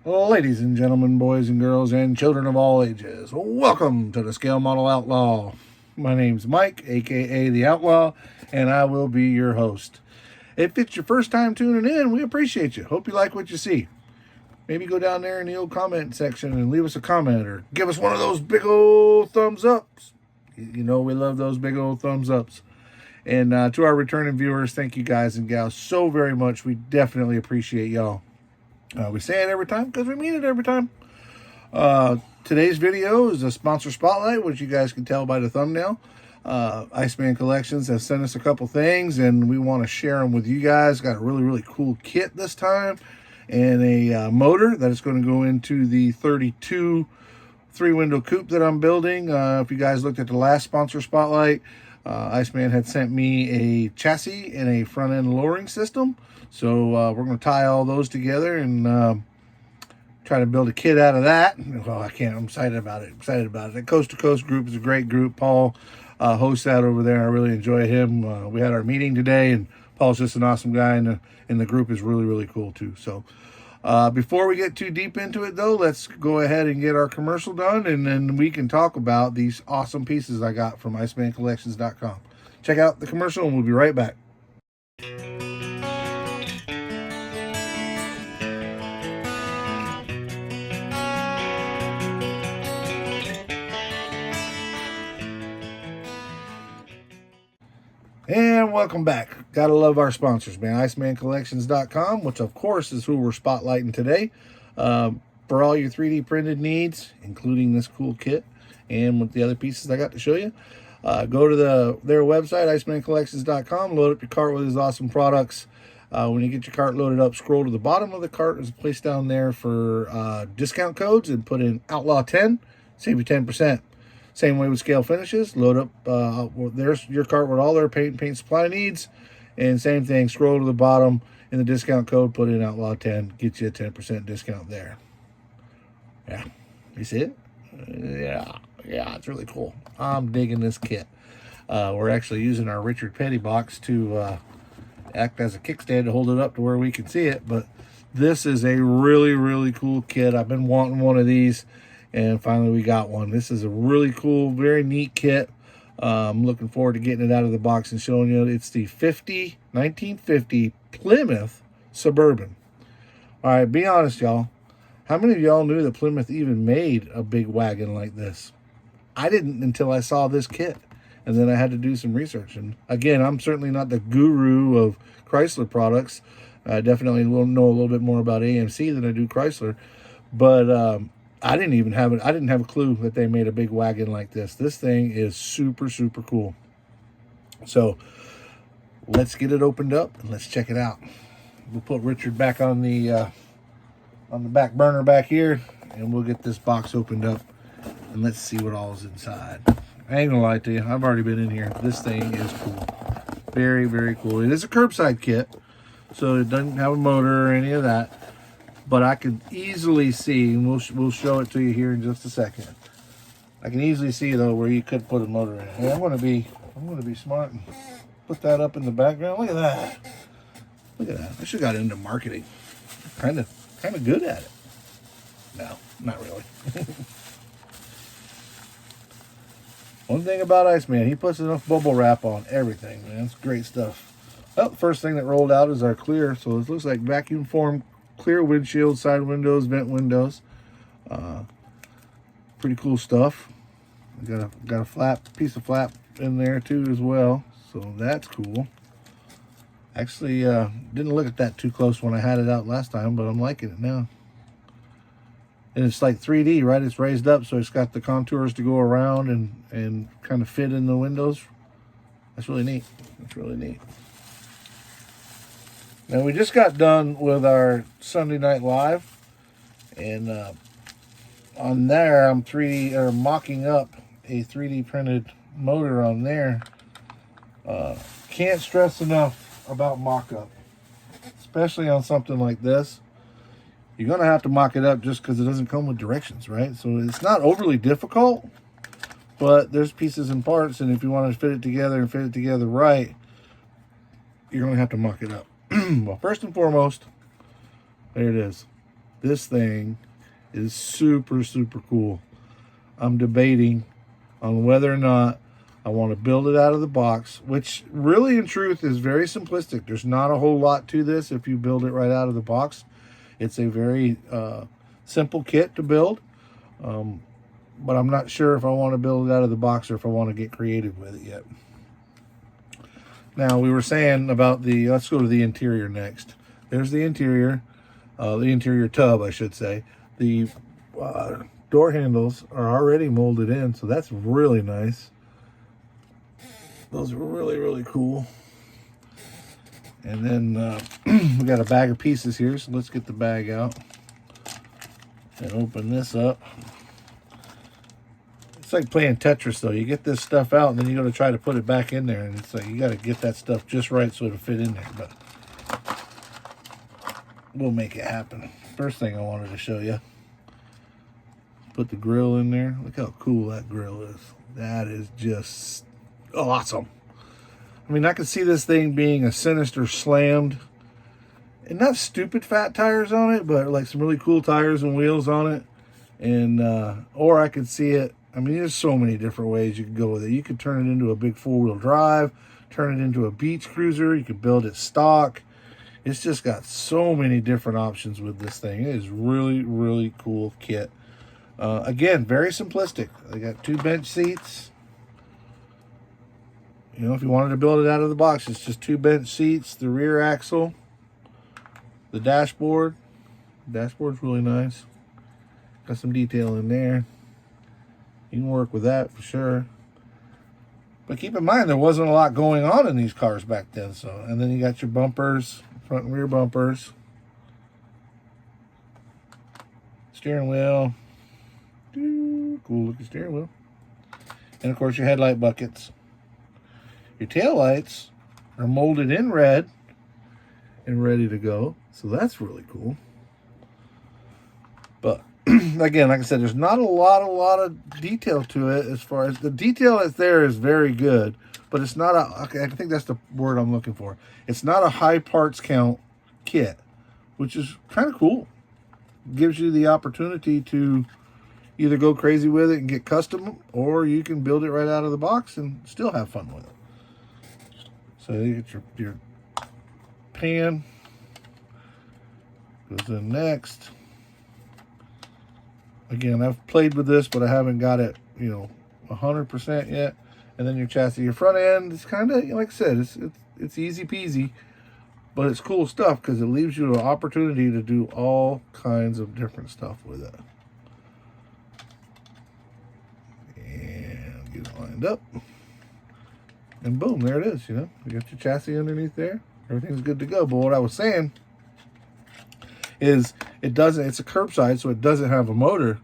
Ladies and gentlemen, boys and girls, and children of all ages, welcome to the Scale Model Outlaw. My name's Mike, aka The Outlaw, and I will be your host. If it's your first time tuning in, we appreciate you. Hope you like what you see. Maybe go down there in the old comment section and leave us a comment or give us one of those big old thumbs ups. You know we love those big old thumbs ups. And to our returning viewers, thank you guys and gals so very much. We definitely appreciate y'all. We say it every time because we mean it every time. Today's video is a sponsor spotlight, which you guys can tell by the thumbnail. Iceman Collections has sent us a couple things, and we want to share them with you guys. Got a really cool kit this time, and a motor that is going to go into the 32 three-window coupe that I'm building. If you guys looked at the last sponsor spotlight, Iceman had sent me a chassis and a front-end lowering system. So we're going to tie all those together and try to build a kit out of that. Well, I'm excited about it. The Coast to Coast group is a great group. Paul hosts that over there. I really enjoy him. We had our meeting today, and Paul's just an awesome guy, and the group is really cool too. So before we get too deep into it, though, let's go ahead and get our commercial done, and then we can talk about these awesome pieces I got from IcemanCollections.com. Check out the commercial, and we'll be right back. And welcome back. Gotta love our sponsors, man. IcemanCollections.com, which of course is who we're spotlighting today. For all your 3D printed needs, including this cool kit and with the other pieces I got to show you, go to their website, IcemanCollections.com, load up your cart with these awesome products. When you get your cart loaded up, scroll to the bottom of the cart. There's a place down there for discount codes, and put in Outlaw 10, save you 10%. Same way with Scale Finishes. Load up there's your cart with all their paint supply needs. And same thing, scroll to the bottom in the discount code, put in Outlaw 10, get you a 10% discount there. Yeah, you see it? Yeah, it's really cool. I'm digging this kit. We're actually using our Richard Petty box to act as a kickstand to hold it up to where we can see it. But this is a really cool kit. I've been wanting one of these, and finally we got one. This is a really cool, very neat kit. I'm looking forward to getting it out of the box and showing you. It's the 1950 Plymouth Suburban. All right, be honest, y'all. How many of y'all knew that Plymouth even made a big wagon like this? I didn't until I saw this kit, and then I had to do some research. And again, I'm certainly not the guru of Chrysler products. I definitely will know a little bit more about AMC than I do Chrysler, but I didn't have a clue that they made a big wagon like this. This thing is super cool. So let's get it opened up and let's check it out. We'll put Richard back on the back burner back here, and we'll get this box opened up and let's see what all is inside. I ain't gonna lie to you, I've already been in here. This thing is cool. Very cool. It is a curbside kit, so it doesn't have a motor or any of that. But I can easily see, and we'll show it to you here in just a second. I can easily see though where you could put a motor in. Hey, I'm gonna be smart and put that up in the background. Look at that. I should have got into marketing. Kind of good at it. No, not really. One thing about Iceman, he puts enough bubble wrap on everything, man. It's great stuff. Well, the first thing that rolled out is our clear. So it looks like vacuum form clear windshield, side windows, vent windows. Pretty cool stuff. Got a piece of flap in there too as well, so that's cool. Actually, didn't look at that too close when I had it out last time, but I'm liking it now. And it's like 3D, right? It's raised up, so it's got the contours to go around and kind of fit in the windows. That's really neat. Now, we just got done with our Sunday Night Live, and on there, I'm mocking up a 3D printed motor on there. Can't stress enough about mock-up, especially on something like this. You're going to have to mock it up just because it doesn't come with directions, right? So it's not overly difficult, but there's pieces and parts, and if you want to fit it together right, you're going to have to mock it up. Well, first and foremost, there it is. This thing is super, super cool. I'm debating on whether or not I want to build it out of the box, which really in truth is very simplistic. There's not a whole lot to this if you build it right out of the box. It's a very simple kit to build, but I'm not sure if I want to build it out of the box or if I want to get creative with it yet. Now, we were saying about the, let's go to the interior next. There's the interior tub, I should say. The door handles are already molded in, so that's really nice. Those are really, really cool. And then we got a bag of pieces here, so let's get the bag out and open this up. It's like playing Tetris, though. You get this stuff out, and then you got to try to put it back in there, and it's like you got to get that stuff just right so it'll fit in there. But we'll make it happen. First thing I wanted to show you. Put the grill in there. Look how cool that grill is. That is just awesome. I mean, I could see this thing being a Sinister slammed, and not stupid fat tires on it, but like some really cool tires and wheels on it. And or I could see it, I mean, there's so many different ways you could go with it. You could turn it into a big four-wheel drive, turn it into a beach cruiser, you could build it stock. It's just got so many different options with this thing. It is really, really cool kit. Again, very simplistic. They got 2 bench seats. You know, if you wanted to build it out of the box, it's just 2 bench seats, the rear axle, the dashboard. The dashboard's really nice. Got some detail in there. You can work with that for sure. But keep in mind, there wasn't a lot going on in these cars back then. So, and then you got your bumpers, front and rear bumpers, steering wheel. Cool looking steering wheel. And of course your headlight buckets. Your tail lights are molded in red and ready to go. So that's really cool. But again, like I said, there's not a lot of detail to it. As far as the detail that's there is very good, but it's not a, okay, I think that's the word I'm looking for. It's not a high parts count kit, which is kind of cool. Gives you the opportunity to either go crazy with it and get custom, or you can build it right out of the box and still have fun with it. So you get your pan, goes in next. Again, I've played with this, but I haven't got it, 100% yet. And then your chassis, your front end is kind of, like I said, it's easy peasy, but it's cool stuff because it leaves you an opportunity to do all kinds of different stuff with it. And get it lined up. And boom, there it is, You got your chassis underneath there. Everything's good to go. But what I was saying is it's a curbside, so it doesn't have a motor,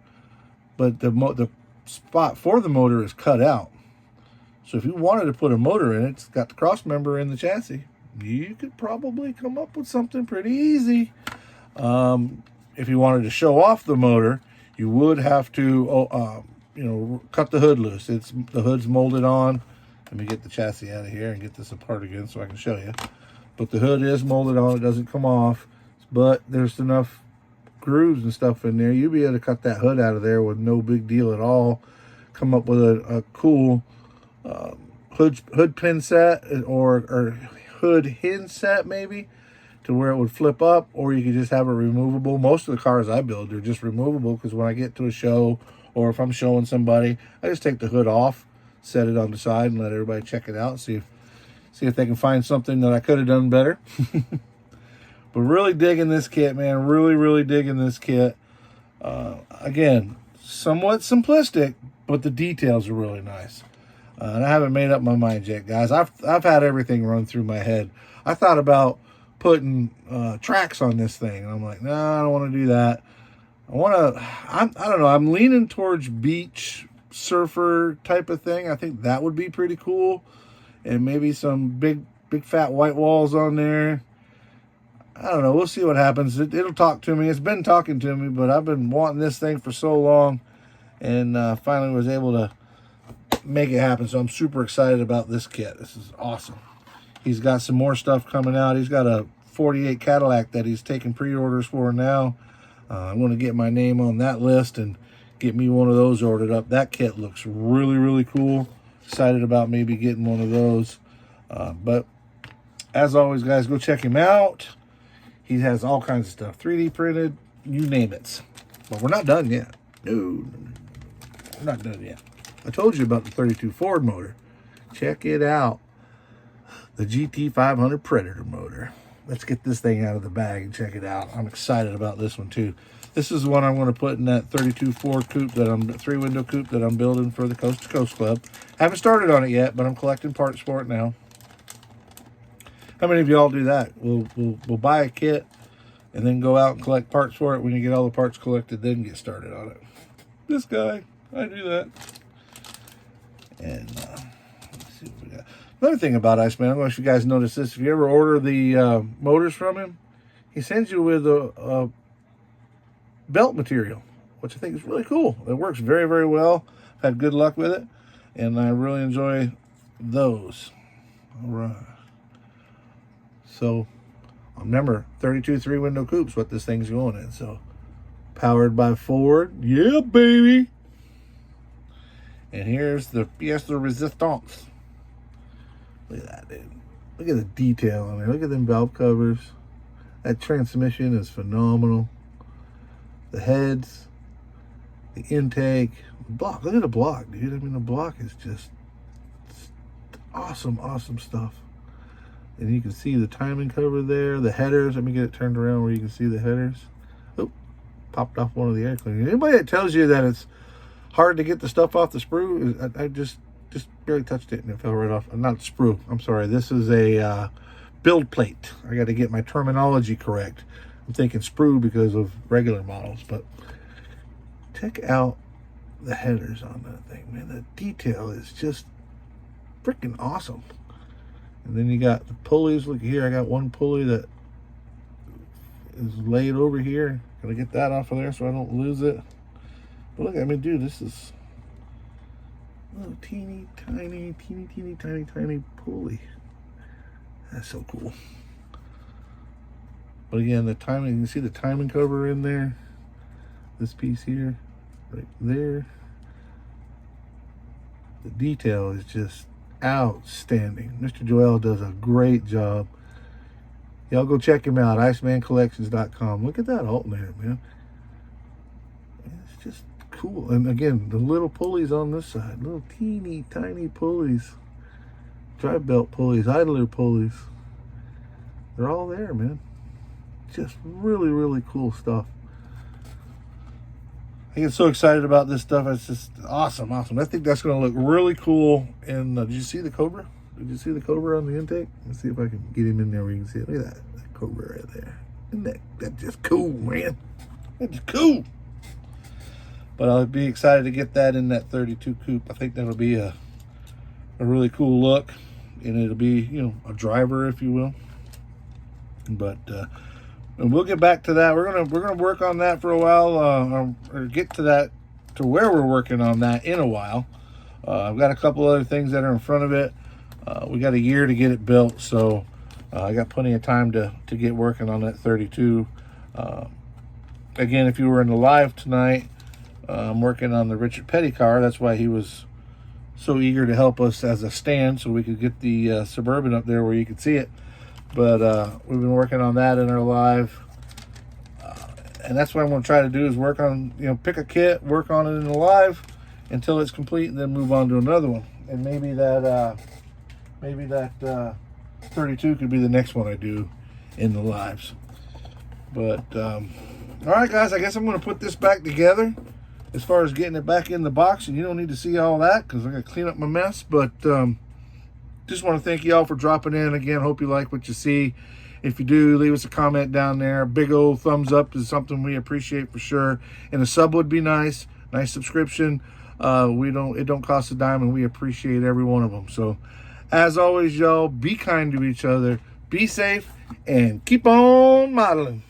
but the spot for the motor is cut out. So if you wanted to put a motor in it, it's got the cross member in the chassis. You could probably come up with something pretty easy. If you wanted to show off the motor, you would have to, cut the hood loose. The hood's molded on. Let me get the chassis out of here and get this apart again so I can show you. But the hood is molded on. It doesn't come off. But there's enough grooves and stuff in there. You'll be able to cut that hood out of there with no big deal at all. Come up with a cool hood pin set or hood hinge set maybe, to where it would flip up, or you could just have it removable. Most of the cars I build are just removable because when I get to a show or if I'm showing somebody, I just take the hood off, set it on the side, and let everybody check it out. See if they can find something that I could have done better. But really digging this kit, man. Really, really digging this kit. Again, somewhat simplistic, but the details are really nice. And I haven't made up my mind yet, guys. I've had everything run through my head. I thought about putting tracks on this thing, and I'm like, no, I don't want to do that. I don't know. I'm leaning towards beach surfer type of thing. I think that would be pretty cool, and maybe some big fat white walls on there. I don't know. We'll see what happens. It'll talk to me. It's been talking to me, but I've been wanting this thing for so long, and finally was able to make it happen. So I'm super excited about this kit. This is awesome. He's got some more stuff coming out. He's got a 48 Cadillac that he's taking pre-orders for now. I'm going to get my name on that list and get me one of those ordered up. That kit looks really, really cool. Excited about maybe getting one of those. But as always, guys, go check him out. He has all kinds of stuff, 3D printed, you name it. But we're not done yet. No, we're not done yet. I told you about the 32 Ford motor. Check it out. The GT500 Predator motor. Let's get this thing out of the bag and check it out. I'm excited about this one too. This is the one I'm going to put in that 32 Ford coupe that I'm 3-window coupe that I'm building for the Coast to Coast Club. Haven't started on it yet, but I'm collecting parts for it now. How many of y'all do that? We'll buy a kit and then go out and collect parts for it. When you get all the parts collected, then get started on it. This guy, I do that. And let's see what we got. Another thing about Iceman, I don't know if you guys noticed this. If you ever order the motors from him, he sends you with a belt material, which I think is really cool. It works very, very well. I've had good luck with it, and I really enjoy those. All right. So, remember, 32 3-window coupes, what this thing's going in. So, powered by Ford. Yeah, baby. And here's the pièce de résistance. Look at that, dude. Look at the detail on there. Look at them valve covers. That transmission is phenomenal. The heads, the intake, the block. Look at the block, dude. I mean, the block is just awesome, awesome stuff. And you can see the timing cover there, the headers. Let me get it turned around where you can see the headers. Oh, popped off one of the air cleaners. Anybody that tells you that it's hard to get the stuff off the sprue, I just barely touched it and it fell right off. Not sprue, I'm sorry. This is a build plate. I got to get my terminology correct. I'm thinking sprue because of regular models, but check out the headers on that thing, man. The detail is just freaking awesome. And then you got the pulleys. Look here, I got one pulley that is laid over here. Gotta get that off of there so I don't lose it. But look, I mean, dude, this is a little teeny tiny pulley. That's so cool. But again, the timing, you can see the timing cover in there. This piece here, right there. The detail is just outstanding. Mr. Joel does a great job. Y'all go check him out, icemancollections.com. Look at that alternator, man. It's just cool. And again, the little pulleys on this side, little teeny tiny pulleys, drive belt pulleys, idler pulleys. They're all there, man. Just really, really cool stuff. I get so excited about this stuff. It's just awesome. I think that's going to look really cool. And did you see the Cobra? Did you see the Cobra on the intake? Let's see if I can get him in there where you can see it. Look at that Cobra right there. Isn't that's just cool, man? That's cool. But I'll be excited to get that in that 32 coupe. I think that'll be a really cool look. And it'll be, you know, a driver, if you will. But and we'll get back to that. We're gonna work on that for a while, or get to that, to where we're working on that in a while. I've got a couple other things that are in front of it. We got a year to get it built, so I got plenty of time to get working on that 32. Again, if you were in the live tonight, I'm working on the Richard Petty car. That's why he was so eager to help us as a stand, so we could get the Suburban up there where you could see it. But we've been working on that in our live. And that's what I'm going to try to do, is work on, you know, pick a kit, work on it in the live until it's complete, and then move on to another one. And maybe that 32 could be the next one I do in the lives. But all right, guys, I guess I'm going to put this back together as far as getting it back in the box. And you don't need to see all that because I'm going to clean up my mess. But just want to thank you all for dropping in. Again, hope you like what you see. If you do, leave us a comment down there. Big old thumbs up is something we appreciate for sure. And a sub would be nice. Nice subscription. It don't cost a dime, and we appreciate every one of them. So as always, y'all, be kind to each other, be safe, and keep on modeling.